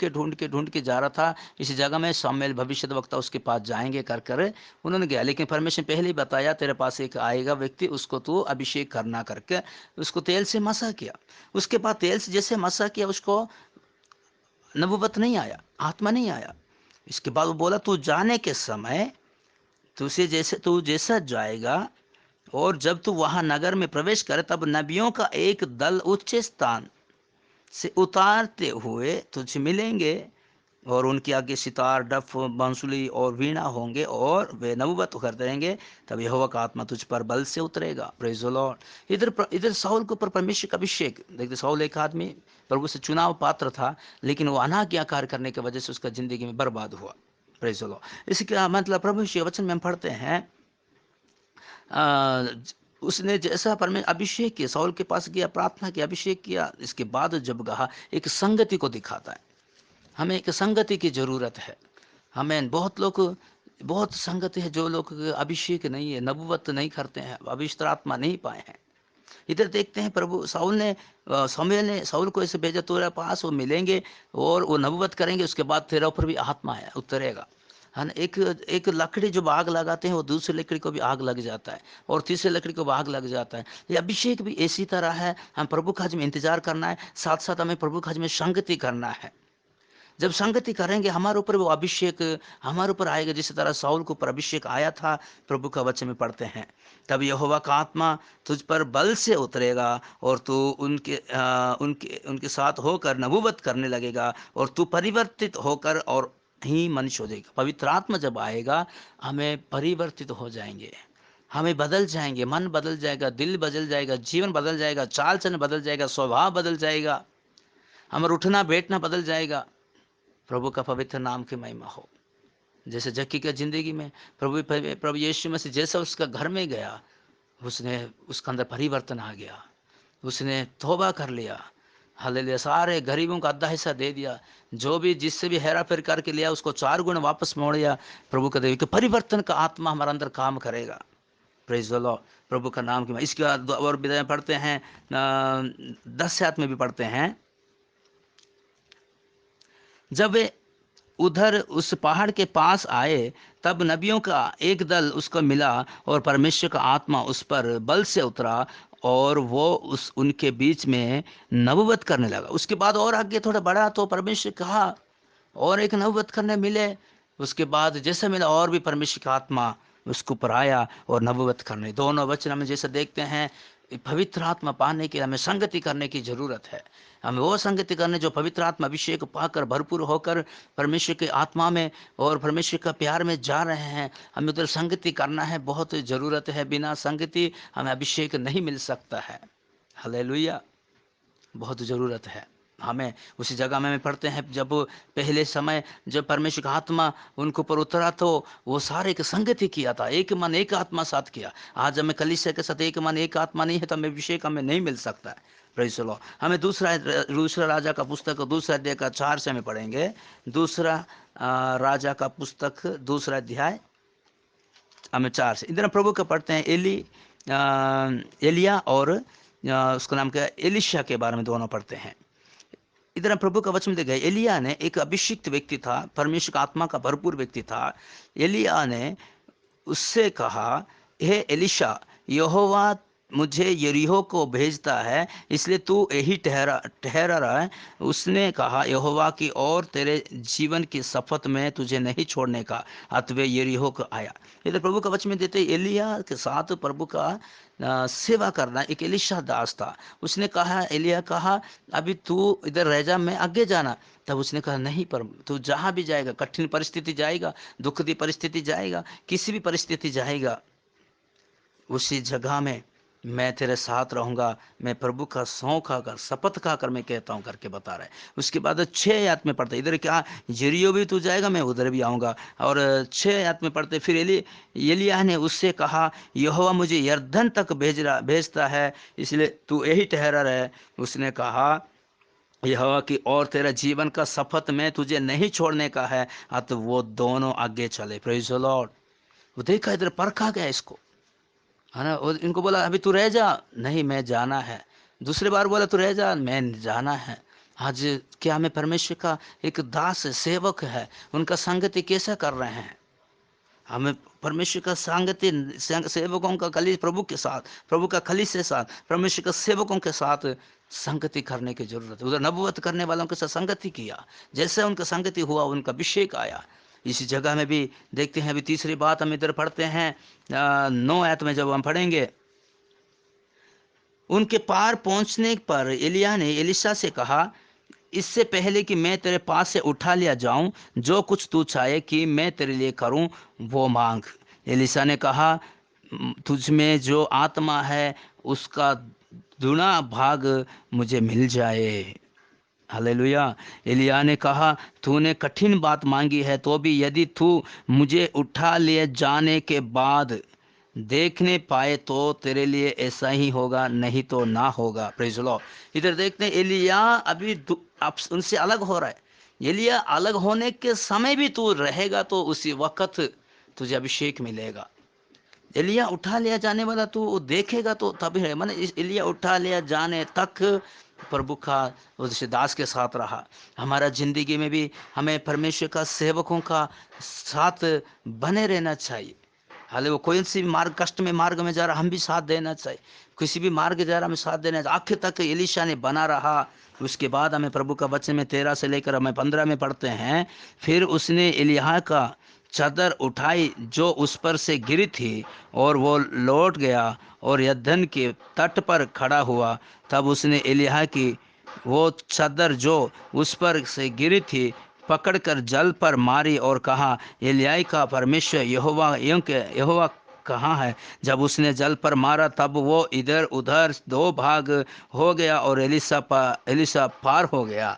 Speaker 1: के जा रहा था। इसी जगह में सामुएल भविष्यद्वक्ता उसके पास जाएंगे कर कर उन्होंने गया, लेकिन परमेश्वर पहले ही बताया, तेरे पास एक आएगा व्यक्ति, उसको तू अभिषेक करना करके उसको तेल से मसा किया। उसके बाद तेल से जैसे मसा किया, उसको नबूवत नहीं आया, आत्मा नहीं आया। इसके बाद वो बोला तू जाने के समय तू जैसा जाएगा, और जब तू वहां नगर में प्रवेश करे तब नबियों का एक दल उच्च स्थान से उतारते हुए तुझे मिलेंगे, और उनके आगे सितार, डफ, बांसुली और वीणा होंगे, और वे नबूवत करते रहेंगे। तब यहोवा का आत्मा तुझ पर बल से उतरेगा। Praise the Lord. इधर साउल के ऊपर परमेश्वर का अभिषेक देखते। साउल एक आदमी प्रभु से चुनाव पात्र था, लेकिन वो अनाज्ञाकार करने की वजह से उसका जिंदगी में बर्बाद हुआ। Praise the Lord. इसका मतलब प्रभु के वचन में हम पढ़ते हैं, उसने जैसा परमेश्वर अभिषेक किया, साउल के पास गया, प्रार्थना की, अभिषेक किया, इसके बाद जब कहा एक संगति को दिखाता है। हमें एक संगति की जरूरत है। हमें बहुत संगति है, जो लोग अभिषेक नहीं है, नबूवत नहीं करते हैं, पवित्र आत्मा नहीं पाए हैं। इधर देखते हैं प्रभु शमूएल ने साउल को ऐसे भेजा तेरे पास, वो मिलेंगे और वो नबूवत करेंगे, उसके बाद तेरे ऊपर भी आत्मा है उतरेगा, है ना। एक लकड़ी जब आग लगाते हैं वो दूसरी लकड़ी को भी आग लग जाता है, और तीसरी लकड़ी को भी आग लग जाता है। ये अभिषेक भी इसी तरह है। हम प्रभु का हज में इंतजार करना है, साथ साथ हमें प्रभु का हज में संगति करना है। जब संगति करेंगे हमारे ऊपर वो अभिषेक हमारे ऊपर आएगा, जिस तरह साउल के ऊपर अभिषेक आया था। प्रभु का वचन में पढ़ते हैं, तब यहोवा का आत्मा तुझ पर बल से उतरेगा, और तू उनके साथ होकर नबूवत करने लगेगा, और तू परिवर्तित होकर और ही मनुष्य हो जाएगा। पवित्र आत्मा जब आएगा हमें परिवर्तित हो जाएंगे, हमें बदल जाएंगे, मन बदल जाएगा, दिल बदल जाएगा, जीवन बदल जाएगा, चाल चलन बदल जाएगा, स्वभाव बदल जाएगा, हमारा उठना बैठना बदल जाएगा। प्रभु का पवित्र नाम की महिमा हो। जैसे जक्की की जिंदगी में प्रभु यीशु मसीह जैसा उसका घर में गया, उसने उसके अंदर परिवर्तन आ गया, उसने तौबा कर लिया। हालेलुया। सारे गरीबों का आधा हिस्सा दे दिया, जो भी जिससे भी हेरा फेर करके लिया उसको 4 गुण वापस मोड़ दिया। प्रभु का देवी के परिवर्तन का आत्मा हमारे अंदर काम करेगा। Praise the Lord. प्रभु का नाम की। इसके बाद और विदाई पढ़ते हैं 10 से 8 में भी पढ़ते हैं, जब वे उधर उस पहाड़ के पास आए तब नबियों का एक दल उसको मिला, और परमेश्वर का आत्मा उस पर बल से उतरा, और वो उनके बीच में नबूवत करने लगा। उसके बाद और आगे थोड़ा बढ़ा तो परमेश्वर कहा और एक नबूवत करने मिले। उसके बाद जैसे मिला और भी परमेश्वर का आत्मा उसको ऊपर आया और नबूवत करने। दोनों वचन में जैसे देखते हैं, पवित्र आत्मा पाने के लिए हमें संगति करने की जरूरत है। हमें वो संगति करने जो पवित्र आत्मा अभिषेक पाकर भरपूर होकर परमेश्वर के आत्मा में और परमेश्वर का प्यार में जा रहे हैं। हमें उधर संगति करना है, बहुत जरूरत है। बिना संगति हमें अभिषेक नहीं मिल सकता है। हालेलुया। बहुत ज़रूरत है हमें। उसी जगह में पढ़ते हैं, जब पहले समय जब परमेश्वर का आत्मा उनको पर उतरा तो वो सारे की संगति किया था, एक मन एक आत्मा साथ किया। आज हमें कलीसिया के साथ एक मन एक आत्मा नहीं है तो हमें अभिषेक हमें नहीं मिल सकता है। Praise the Lord. हमें दूसरा राजा का पुस्तक दूसरा अध्याय का 4 से हमें पढ़ेंगे। दूसरा राजा का पुस्तक दूसरा अध्याय हमें 4 से। इधर प्रभु का पढ़ते हैं एलिया और उसका नाम क्या, एलिशा के बारे में दोनों पढ़ते हैं। इधर प्रभु का वचन देखे, एलिया ने एक अभिषिक्त व्यक्ति था, परमेश्वर का आत्मा का भरपूर व्यक्ति था। एलिया ने उससे कहा, हे एलिशा, यहोवा मुझे यरीहो को भेजता है, इसलिए तू यही ठहरा रहा है। उसने कहा, यहोवा की और तेरे जीवन की शपथ में तुझे नहीं छोड़ने का। अतः यरीहो को आया। इधर प्रभु का वचन में देते, एलिया के साथ प्रभु का सेवा करना एक एलिशा दास था। उसने कहा, एलिया कहा, अभी तू इधर रह जा, मैं आगे जाना। तब उसने कहा, नहीं, पर तू जहाँ भी जाएगा, कठिन परिस्थिति जाएगा, दुख की परिस्थिति जाएगा, किसी भी परिस्थिति जाएगा, उसी जगह में मैं तेरे साथ रहूंगा। मैं प्रभु का सौं खाकर शपथ खाकर मैं कहता हूं करके बता रहा है। उसके बाद 6 आयत में पढ़ते, इधर क्या, यरीहो भी तू जाएगा, मैं उधर भी आऊंगा। और 6 आयत में पढ़ते, फिर एलिय्याह ने उससे कहा, यहोवा मुझे यरदन तक भेजता है, इसलिए तू यही ठहरा रहे। उसने कहा, यहोवा की और तेरा जीवन का शपथ में तुझे नहीं छोड़ने का है। तो वो दोनों आगे चले। Praise the Lord. वो देखा, इधर परखा गया इसको, है ना। और इनको बोला, अभी तू रह जा, नहीं मैं जाना है। दूसरी बार बोला, तू रह जा, मैं जाना है। आज क्या हमें परमेश्वर का एक दास सेवक है, उनका संगति कैसा कर रहे हैं? हमें परमेश्वर का संगति सेवकों का प्रभु के साथ, प्रभु का कलीसिया के साथ, परमेश्वर के सेवकों के साथ संगति करने की जरूरत है। उधर नबूवत करने वालों के साथ संगति किया, जैसे उनका संगति हुआ उनका अभिषेक आया। इसी जगह में भी देखते हैं, अभी तीसरी बात हम इधर पढ़ते हैं 9 आयत में जब हम पढ़ेंगे, उनके पार पहुंचने पर एलिय्याह ने एलीशा से कहा, इससे पहले कि मैं तेरे पास से उठा लिया जाऊं, जो कुछ तू चाहे कि मैं तेरे लिए करूं वो मांग। एलीशा ने कहा, तुझ में जो आत्मा है उसका दुना भाग मुझे मिल जाए। हालेलुया। एलिय्याह ने कहा, तूने कठिन बात मांगी है, तो भी यदि तू मुझे उठा लिए जाने के बाद देखने पाए तो तेरे लिए ऐसा ही होगा, नहीं तो ना होगा। Praise the Lord. इधर देखते हैं एलिय्याह अभी अब उनसे अलग हो रहा है। एलिय्याह अलग होने के समय भी तू रहेगा तो उसी वक्त तुझे अभिषेक मिलेगा। एलिय्याह उठा लिया जाने वाला तू देखेगा तो तभी है। माने एलिय्याह उठा लिया जाने तक प्रभु का उस दास के साथ रहा। हमारा जिंदगी में भी हमें परमेश्वर का सेवकों का साथ बने रहना चाहिए। हाले वो कोई सी मार्ग कष्ट में मार्ग में जा रहा, हम भी साथ देना चाहिए। किसी भी मार्ग जा रहा, हमें साथ देना चाहिए। आखिर तक एलीशा ने बना रहा। उसके बाद हमें प्रभु का वचन में 13 से लेकर हमें 15 में पढ़ते हैं, फिर उसने एलिय्याह का चादर उठाई जो उस पर से गिरी थी, और वो लौट गया और यरदन के तट पर खड़ा हुआ। तब उसने एलिय्याह की वो चादर जो उस पर से गिरी थी पकड़कर जल पर मारी और कहा, एलिय्याह का परमेश्वर यहोवा कहाँ है? जब उसने जल पर मारा तब वो इधर उधर 2 भाग हो गया और एलीशा पार हो गया।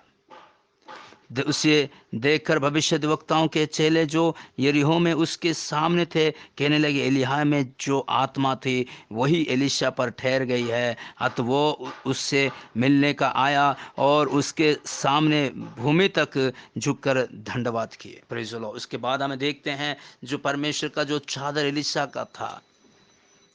Speaker 1: उसे देखकर भविष्यद्वक्ताओं के चेले जो यरीहो में उसके सामने थे कहने लगे, एलिय्याह में जो आत्मा थी वही एलीशा पर ठहर गई है। अतः वो उससे मिलने का आया और उसके सामने भूमि तक झुककर धन्यवाद किए। Praise the Lord. उसके बाद हमें देखते हैं जो परमेश्वर का जो चादर एलीशा का था,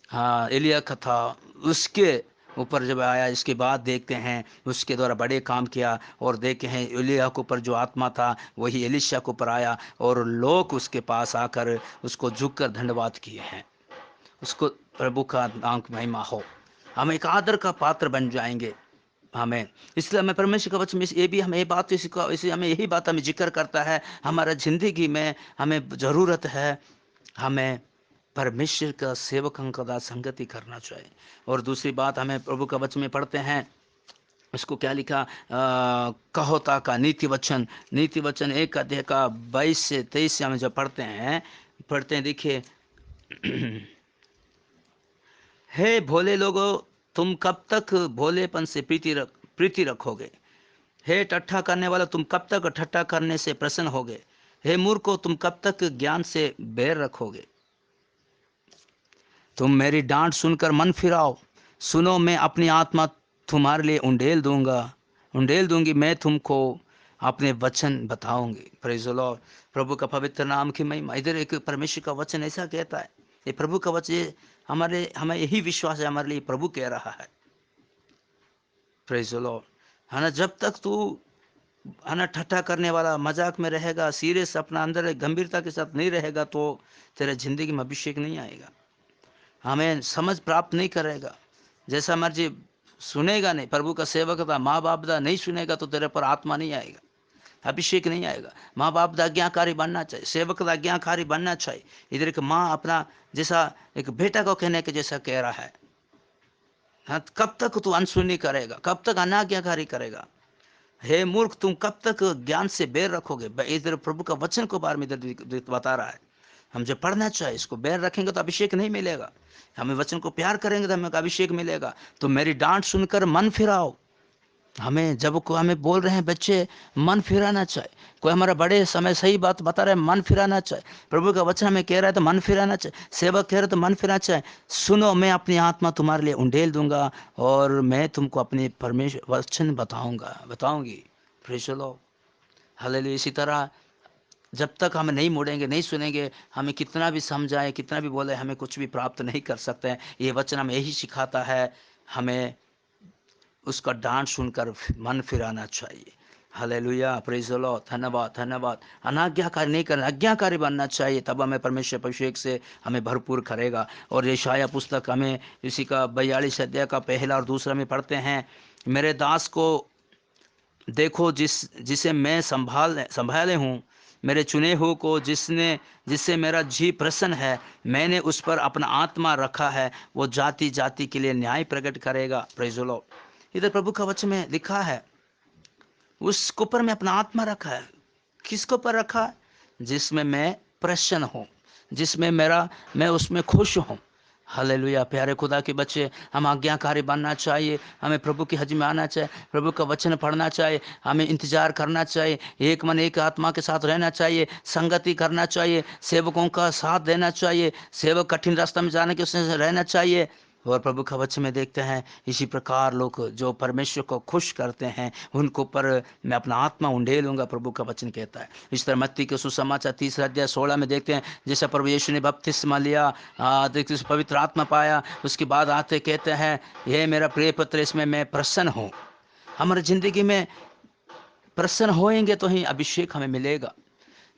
Speaker 1: हाँ एलिय्याह का था, उसके ऊपर जब आया, इसके बाद देखते हैं उसके द्वारा बड़े काम किया। और देखे हैं एलिय्याह के ऊपर जो आत्मा था वही एलीशा के ऊपर आया और लोग उसके पास आकर उसको झुककर धन्यवाद किए हैं। उसको प्रभु का नाम की महिमा हो, हम एक आदर का पात्र बन जाएंगे हमें। इसलिए हमें परमेश्वर का वचन में ये भी हमें ये बात इसी हमें यही बात हमें जिक्र करता है, हमारा जिंदगी में हमें ज़रूरत है, हमें परमेश्वर का सेवकों का संगति करना चाहिए। और दूसरी बात हमें प्रभु का वचन में पढ़ते हैं, इसको क्या लिखा, कहोता का नीति वचन 1 अध्याय का 22 से 23 से हमें जब पढ़ते हैं देखिए, हे भोले लोगों, तुम कब तक भोलेपन से प्रीति रखोगे? हे ठट्ठा करने वाला, तुम कब तक ठट्ठा करने से प्रसन्न होगे? हे मूर्खों, तुम कब तक ज्ञान से बैर रखोगे? तुम मेरी डांट सुनकर मन फिराओ। सुनो, मैं अपनी आत्मा तुम्हारे लिए उंडेल दूंगी, मैं तुमको अपने वचन बताऊंगी। Praise the Lord. प्रभु का पवित्र नाम की महिमा। इधर एक परमेश्वर का वचन ऐसा कहता है, ये प्रभु का वचन हमें यही विश्वास है, हमारे लिए प्रभु कह रहा है। Praise the Lord. है ना, जब तक तू है ना ठट्ठा करने वाला, मजाक में रहेगा, सीरियस अपना अंदर गंभीरता के साथ नहीं रहेगा, तो तेरे जिंदगी में अभिषेक नहीं आएगा, हमें समझ प्राप्त नहीं करेगा। जैसा मर्जी सुनेगा नहीं, प्रभु का सेवक था, माँ बाप दा नहीं सुनेगा तो तेरे पर आत्मा नहीं आएगा, अभिषेक नहीं आएगा। माँ बाप दा आज्ञाकारी बनना चाहिए, सेवक दा आज्ञाकारी बनना चाहिए। इधर एक माँ अपना जैसा एक बेटा को कहने के जैसा कह रहा है। हाँ, कब तक तू अनसुनी करेगा, कब तक अनाज्ञाकारी करेगा? हे मूर्ख, तुम कब तक ज्ञान से बैर रखोगे? इधर प्रभु का वचन को बारे में इधर बता रहा है। हम जब पढ़ना चाहिए, इसको बैर रखेंगे तो अभिषेक नहीं मिलेगा। हमें वचन को प्यार करेंगे तो हमें अभिषेक मिलेगा। तो मेरी डांट सुनकर मन फिराओ। हमें जब को हमें बोल रहे हैं बच्चे, मन फिराना चाहिए। कोई हमारा बड़े समय सही बात बता रहे हैं, मन फिराना चाहिए। प्रभु का वचन हमें कह रहा है तो मन फिराना चाहिए। सेवक कह रहे तो मन फिराना चाहिए। सुनो, मैं अपनी आत्मा तुम्हारे लिए उंडेल दूंगा और मैं तुमको अपने परमेश्वर वचन बताऊंगी। Praise the Lord. हालेलुया। इसी तरह जब तक हम नहीं मुड़ेंगे, नहीं सुनेंगे, हमें कितना भी समझाए, कितना भी बोले, हमें कुछ भी प्राप्त नहीं कर सकते हैं। ये वचन हमें यही सिखाता है, हमें उसका डांट सुनकर मन फिराना चाहिए। हालेलुया। Praise the Lord. धन्यवाद। अनाज्ञाकारी नहीं करना, आज्ञाकारी बनना चाहिए, तब हमें परमेश्वर अभिषेक से हमें भरपूर करेगा। और यशायाह पुस्तक हमें इसी का 42 अध्याय का 1 और 2 में पढ़ते हैं, मेरे दास को देखो जिसे मैं संभाले हूँ, मेरे चुने हुए को जिससे मेरा जी प्रसन्न है। मैंने उस पर अपना आत्मा रखा है, वो जाति जाति के लिए न्याय प्रकट करेगा। Praise the Lord. इधर प्रभु का वचन में लिखा है, उसके ऊपर मैं अपना आत्मा रखा है। किसके ऊपर रखा है? जिसमें मैं प्रसन्न हूँ, जिसमें मैं उसमें खुश हूँ। हालेलुया। प्यारे खुदा के बच्चे, हम आज्ञाकारी बनना चाहिए, हमें प्रभु की हज में आना चाहिए, प्रभु का वचन पढ़ना चाहिए, हमें इंतजार करना चाहिए, एक मन एक आत्मा के साथ रहना चाहिए, संगति करना चाहिए, सेवकों का साथ देना चाहिए, सेवक कठिन रास्ता में जाने के उससे रहना चाहिए। और प्रभु का वचन में देखते हैं, इसी प्रकार लोग जो परमेश्वर को खुश करते हैं उनको पर मैं अपना आत्मा उंडेलूंगा, प्रभु का वचन कहता है। इस तरह मत्ती के सुसमाचार 3 अध्याय 16 में देखते हैं, जैसे प्रभु यीशु ने बपतिस्मा लिया, पवित्र आत्मा पाया, उसके बाद आते कहते हैं, ये मेरा प्रिय पुत्र, इसमें मैं प्रसन्न हूँ। हमारी जिंदगी में प्रसन्न होएंगे तो ही अभिषेक हमें मिलेगा।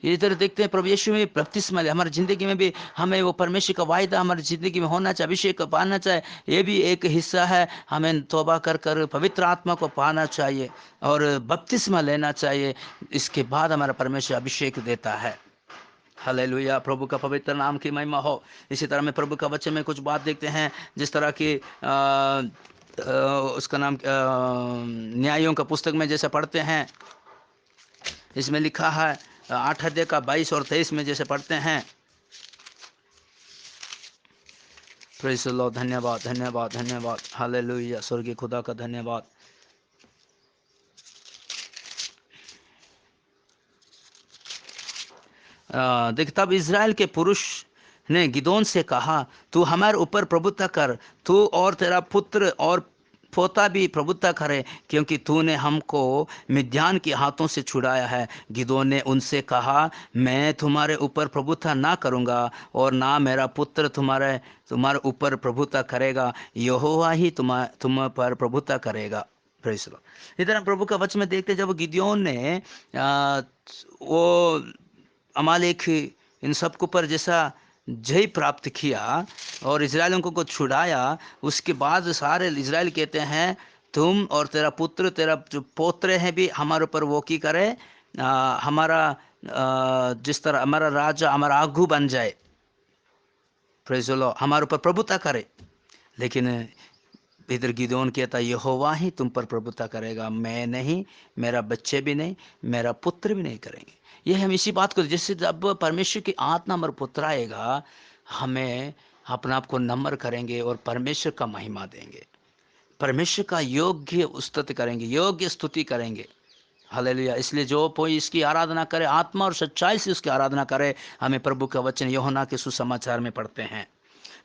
Speaker 1: इधर देखते हैं प्रभु यीशु में बपतिस्मा लिया, हमारी जिंदगी में भी हमें वो परमेश्वर का वायदा हमारी जिंदगी में होना चाहिए, अभिषेक को पाना चाहिए। ये भी एक हिस्सा है, हमें तौबा कर कर पवित्र आत्मा को पाना चाहिए और बपतिस्मा लेना चाहिए। इसके बाद हमारा परमेश्वर अभिषेक देता है। हालेलुया। प्रभु का पवित्र नाम की महिमा हो। इसी तरह में प्रभु का वचन में कुछ बात देखते हैं, जिस तरह की उसका नाम न्यायों का पुस्तक में जैसे पढ़ते हैं, इसमें लिखा है 8 अध्याय का 22 और 23 में जैसे पढ़ते हैं। Praise the Lord. धन्यवाद धन्यवाद धन्यवाद। हालेलुया। स्वर्गीय खुदा का धन्यवाद। देख, तब इज़राइल के पुरुष ने गिदोन से कहा, तू हमारे ऊपर प्रभुता कर, तू और तेरा पुत्र और पोता भी प्रभुता करे, क्योंकि तूने हमको मिद्यान के हाथों से छुड़ाया है। गिदोन ने उनसे कहा, मैं तुम्हारे ऊपर प्रभुता ना करूँगा और ना मेरा पुत्र तुम्हारे ऊपर प्रभुता करेगा, यहोवा ही तुम पर प्रभुता करेगा। Praise the Lord. इधर हम प्रभु का वचन में देखते हैं, जब गिदोन ने वो अमालेक इन सबको पर जैसा जय प्राप्त किया और इजरायलियों को छुड़ाया, उसके बाद सारे इजराइल कहते हैं, तुम और तेरा पुत्र, तेरा जो पोत्र है भी हमारे ऊपर वो की करे, हमारा जिस तरह हमारा राजा हमारा आगू बन जाए। Praise the Lord. हमारे ऊपर प्रभुता करे। लेकिन इधर गिदोन कहता, यहोवा ही तुम पर प्रभुता करेगा, मैं नहीं, मेरा बच्चे भी नहीं, मेरा पुत्र भी नहीं करेंगे। ये हम इसी बात को, जैसे जब परमेश्वर की आत्मा हमारे पुत्र आएगा, हमें अपने आप को नम्र करेंगे और परमेश्वर का महिमा देंगे, परमेश्वर का योग्य स्तुति करेंगे, योग्य स्तुति करेंगे। हालेलुया। इसलिए जो कोई इसकी आराधना करे, आत्मा और सच्चाई से उसकी आराधना करे, हमें प्रभु का वचन यूहन्ना के सुसमाचार में पढ़ते हैं,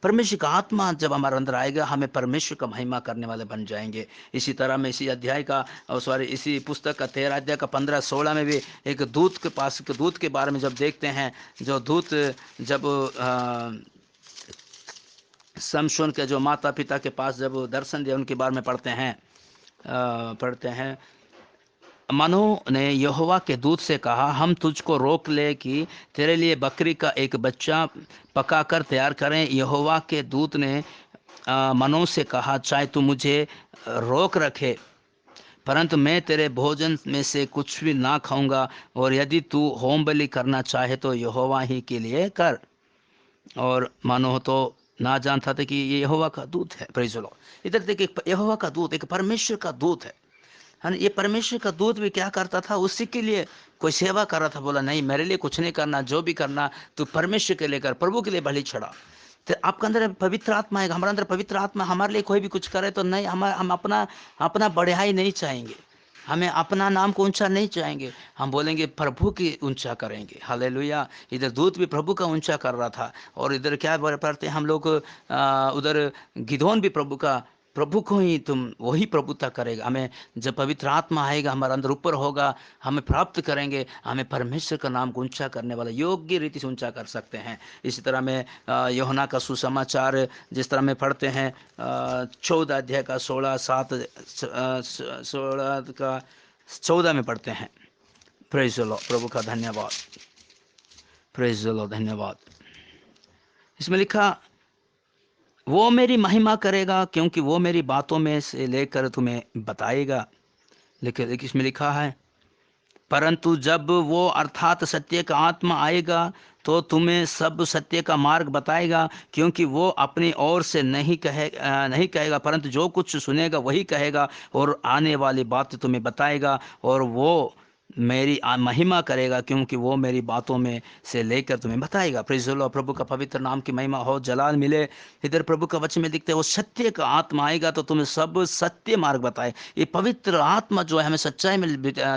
Speaker 1: परमेश्वर का आत्मा जब हमारे अंदर आएगा, हमें परमेश्वर का महिमा करने वाले बन जाएंगे। इसी तरह में इसी अध्याय का इसी पुस्तक का 13 अध्याय का 15-16 में भी एक दूत के पास, एक दूत के बारे में जब देखते हैं, जो दूत जब शमशोन के जो माता पिता के पास जब दर्शन दिया, उनके बारे में पढ़ते हैं। मनो ने यहोवा के दूत से कहा, हम तुझको रोक ले कि तेरे लिए बकरी का एक बच्चा पकाकर तैयार करें। यहोवा के दूत ने मनो से कहा, चाहे तू मुझे रोक रखे, परंतु मैं तेरे भोजन में से कुछ भी ना खाऊंगा, और यदि तू होम बलि करना चाहे तो यहोवा ही के लिए कर। और मानो तो ना जानता था कि ये यहोवा का दूत है। Praise the Lord. इधर देखिए, यहोवा का दूत एक परमेश्वर का दूत है ना। ये परमेश्वर का दूत भी क्या करता था, उसी के लिए कोई सेवा कर रहा था। बोला, नहीं, मेरे लिए कुछ नहीं करना, जो भी करना तू परमेश्वर के लिए कर, प्रभु के लिए बलि चढ़ा। तो आपके अंदर पवित्र आत्मा है, हमारे अंदर पवित्र आत्मा, हमारे लिए कोई भी कुछ करे तो नहीं, हम अपना अपना बढ़ाई नहीं चाहेंगे, हमें अपना नाम को ऊंचा नहीं चाहेंगे, हम बोलेंगे प्रभु की ऊंचा करेंगे। हालेलुया। इधर दूत भी प्रभु का ऊंचा कर रहा था, और इधर क्या पढ़ते हैं हम लोग, उधर गिदोन भी प्रभु को ही तुम वही प्रभुता करेगा। हमें जब पवित्र आत्मा आएगा, हमारे अंदर ऊपर होगा, हमें प्राप्त करेंगे, हमें परमेश्वर का नाम को ऊंचा करने वाला योग्य रीति से ऊंचा कर सकते हैं। इसी तरह में यूहन्ना का सुसमाचार जिस तरह में पढ़ते हैं, 14 अध्याय का 16 का 14 में पढ़ते हैं। Praise the Lord. प्रभु का धन्यवाद। Praise the Lord. धन्यवाद। इसमें लिखा, वो मेरी महिमा करेगा क्योंकि वो मेरी बातों में से लेकर तुम्हें बताएगा। लेकिन इसमें लिखा है, परंतु जब वो अर्थात सत्य का आत्मा आएगा तो तुम्हें सब सत्य का मार्ग बताएगा, क्योंकि वो अपनी ओर से नहीं कहेगा, परंतु जो कुछ सुनेगा वही कहेगा और आने वाली बात तुम्हें बताएगा। और वो मेरी महिमा करेगा क्योंकि वो मेरी बातों में से लेकर तुम्हें बताएगा। Praise the Lord. प्रभु का पवित्र नाम की महिमा हो, जलाल मिले। इधर प्रभु का वचन में दिखते है, वो सत्य का आत्मा आएगा तो तुम्हें सब सत्य मार्ग बताए। ये पवित्र आत्मा जो है हमें सच्चाई में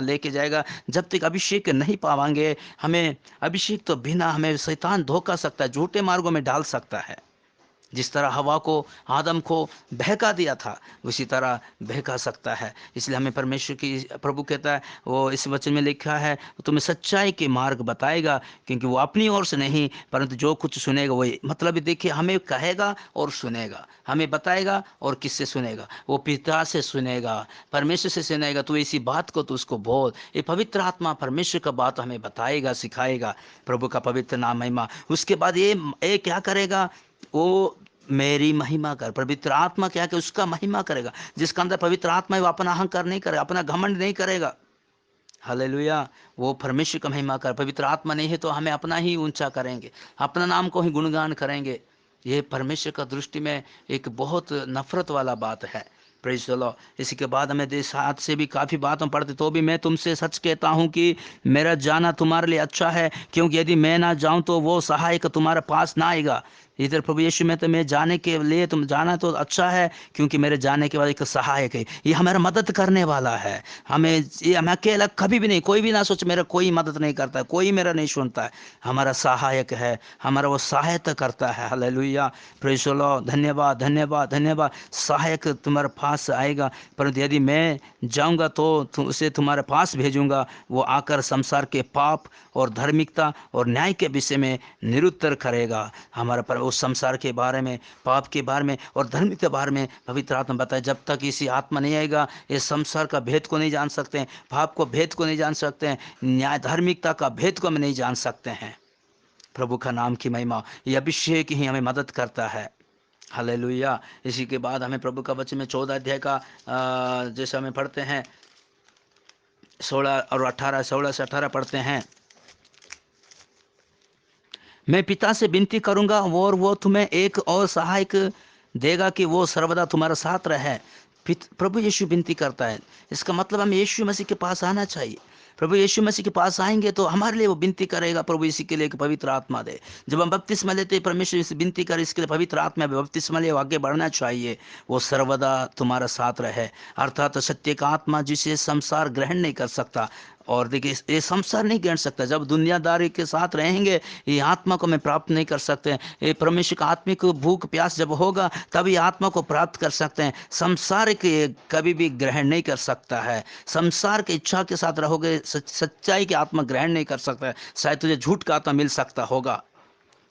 Speaker 1: लेके जाएगा। जब तक अभिषेक नहीं पावांगे, हमें अभिषेक तो बिना हमें शैतान धोखा सकता है, झूठे मार्गों में डाल सकता है। जिस तरह हवा को, आदम को बहका दिया था, उसी तरह बहका सकता है। इसलिए हमें परमेश्वर की, प्रभु कहता है, वो इस वचन में लिखा है, तुम्हें सच्चाई के मार्ग बताएगा, क्योंकि वो अपनी ओर से नहीं परंतु जो कुछ सुनेगा वही। मतलब देखिए, हमें कहेगा और सुनेगा, हमें बताएगा और किससे सुनेगा? वो पिता से सुनेगा, परमेश्वर से सुनेगा। तो इसी बात को तो उसको बोल। ये पवित्र आत्मा परमेश्वर का बात हमें बताएगा, सिखाएगा। प्रभु का पवित्र नाम महिमा। उसके बाद ये क्या करेगा? वो मेरी महिमा कर। पवित्र आत्मा क्या कि उसका महिमा करेगा। जिसका अंदर पवित्र आत्मा है वो अपना अहंकार नहीं करेगा, अपना घमंड नहीं करेगा। हालेलुया। वो परमेश्वर का महिमा कर। पवित्र आत्मा नहीं है तो हमें अपना ही ऊंचा करेंगे, अपना नाम को ही गुणगान करेंगे। ये परमेश्वर का दृष्टि में एक बहुत नफरत वाला बात है। Praise the Lord. इसी के बाद हमें देश हाथ से भी काफ़ी बातों पढ़ते, तो भी मैं तुमसे सच कहता हूँ कि मेरा जाना तुम्हारे लिए अच्छा है, क्योंकि यदि मैं ना जाऊँ तो वो सहायक तुम्हारे पास ना आएगा। इधर प्रभु यीशु में तो मैं जाने के लिए, तुम जाना तो अच्छा है, क्योंकि मेरे जाने के बाद एक सहायक है, ये हमारा मदद करने वाला है। हमें ये, हम अकेला कभी भी नहीं, कोई भी ना सोच मेरा कोई मदद नहीं करता है, कोई मेरा नहीं सुनता है। हमारा सहायक है, हमारा वो सहायता करता है। हालेलुया। Praise the Lord. धन्यवाद, धन्यवाद, धन्यवाद। सहायक तुम्हारे पास आएगा, परंतु यदि मैं जाऊंगा तो उसे तुम्हारे पास भेजूंगा। वो आकर संसार के पाप और धार्मिकता और न्याय के विषय में निरुत्तर करेगा। हमारा पर उस संसार के बारे में, पाप के बारे में और धार्मिक के बारे में पवित्र आत्मा बताए। जब तक इसी आत्मा नहीं आएगा, इस संसार का भेद को नहीं जान सकते हैं, पाप को भेद को नहीं जान सकते हैं, न्याय धार्मिकता का भेद को हम नहीं जान सकते हैं। प्रभु का नाम की महिमा। ये अभिषेक ही हमें मदद करता है। हालेलुया। इसी के बाद हमें प्रभु का वचन में 14 अध्याय का जैसे हमें पढ़ते हैं 16 और 18, 16 से 18 पढ़ते हैं। मैं पिता से विनती करूंगा और वो तुम्हें एक और सहायक देगा कि वो सर्वदा तुम्हारा साथ रहे। प्रभु यीशु विनती करता है। इसका मतलब हमें यीशु मसीह के पास आना चाहिए। प्रभु यीशु मसीह के पास आएंगे तो हमारे लिए वो विनती करेगा, प्रभु इसी के लिए कि पवित्र आत्मा दे। जब हम बपतिस्मा लेते हैं, परमेश्वर इस विनती करे, इसके लिए पवित्र आत्मा बपतिस्मा ले आगे बढ़ना चाहिए। वो सर्वदा तुम्हारा साथ रहे, अर्थात सत्य का आत्मा जिसे संसार ग्रहण नहीं कर सकता। और देखिए, ये संसार नहीं ग्रहण सकता। जब दुनियादारी के साथ रहेंगे, ये आत्मा को मैं प्राप्त नहीं कर सकते। ये परमेश्वर का आत्मिक भूख प्यास जब होगा तब ये आत्मा को प्राप्त कर सकते हैं। संसार के कभी भी ग्रहण नहीं कर सकता है। संसार की इच्छा के साथ रहोगे, सच्चाई की आत्मा ग्रहण नहीं कर सकता है। शायद तुझे झूठ का आत्मा मिल सकता होगा।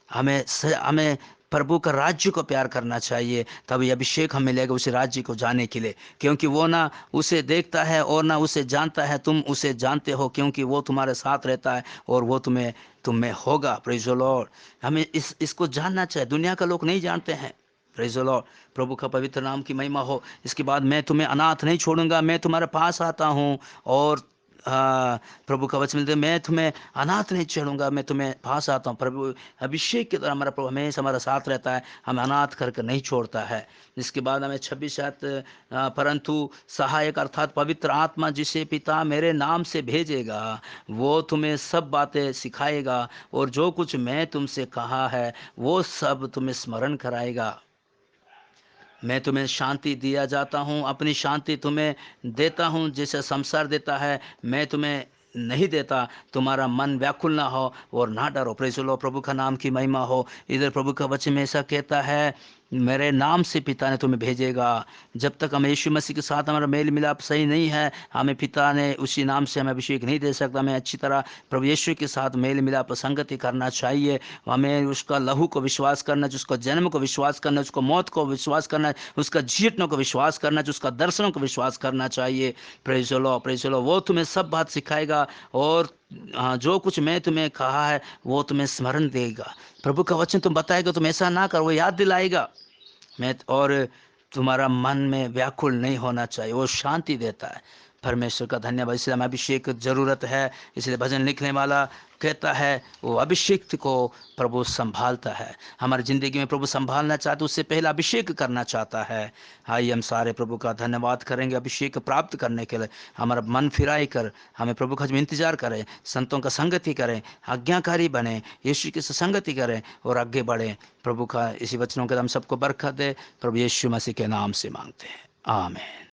Speaker 1: हमें प्रभु का राज्य को प्यार करना चाहिए, तभी अभिषेक हमें मिलेगा उस राज्य को जाने के लिए। क्योंकि वो ना उसे देखता है और ना उसे जानता है, तुम उसे जानते हो, क्योंकि वो तुम्हारे साथ रहता है और वो तुम्हें होगा। Praise the Lord. हमें इसको जानना चाहिए, दुनिया का लोग नहीं जानते हैं। Praise the Lord. प्रभु का पवित्र नाम की महिमा हो। इसके बाद मैं तुम्हें अनाथ नहीं छोड़ूंगा, मैं तुम्हारे पास आता हूँ। और प्रभु का वचन मिलते, मैं तुम्हें अनाथ नहीं छोड़ूंगा, मैं तुम्हें पास आता हूँ। प्रभु अभिषेक की तरह हमारा प्रभु हमेशा हमारा साथ रहता है, हमें अनाथ करके नहीं छोड़ता है। इसके बाद हमें 26 परंतु सहायक अर्थात पवित्र आत्मा जिसे पिता मेरे नाम से भेजेगा, वो तुम्हें सब बातें सिखाएगा और जो कुछ मैं तुमसे कहा है वो सब तुम्हें स्मरण कराएगा। मैं तुम्हें शांति दिया जाता हूँ, अपनी शांति तुम्हें देता हूँ, जैसे संसार देता है मैं तुम्हें नहीं देता। तुम्हारा मन व्याकुल ना हो और ना डरो। Praise the Lord. प्रभु का नाम की महिमा हो। इधर प्रभु का वचन में ऐसा कहता है, मेरे नाम से पिता ने तुम्हें भेजेगा। जब तक हम यीशु मसीह के साथ हमारा मेल मिलाप सही नहीं है, हमें पिता ने उसी नाम से हमें अभिषेक नहीं दे सकता। हमें अच्छी तरह प्रभु यीशु के साथ मेल मिलाप संगति करना चाहिए। हमें उसका लहू को विश्वास करना, उसका जन्म को विश्वास करना, उसको मौत को विश्वास करना, उसका जीतने को विश्वास करना, उसका दर्शनों को विश्वास करना चाहिए। Praise the Lord, praise the Lord. वो तुम्हें सब बात सिखाएगा और जो कुछ मैं तुम्हें कहा है वो तुम्हें स्मरण देगा। प्रभु का वचन तुम बताएगा, तुम ऐसा ना करो, वो याद दिलाएगा। मैं और तुम्हारा मन में व्याकुल नहीं होना चाहिए, वो शांति देता है। परमेश्वर का धन्यवाद। इसलिए हमें अभिषेक की जरूरत है। इसलिए भजन लिखने वाला कहता है वो अभिषेक को प्रभु संभालता है। हमारी ज़िंदगी में प्रभु संभालना चाहता, उससे पहले अभिषेक करना चाहता है। आइए हम सारे प्रभु का धन्यवाद करेंगे अभिषेक प्राप्त करने के लिए। हमारा मन फिराई कर हमें प्रभु का इंतजार करें, संतों का संगति करें, आज्ञाकारी बने, यीशु की संगति करें और आगे बढ़ें। प्रभु का इसी वचनों के हम सबको बरकत दे। प्रभु यीशु मसीह के नाम से मांगते हैं, आमीन।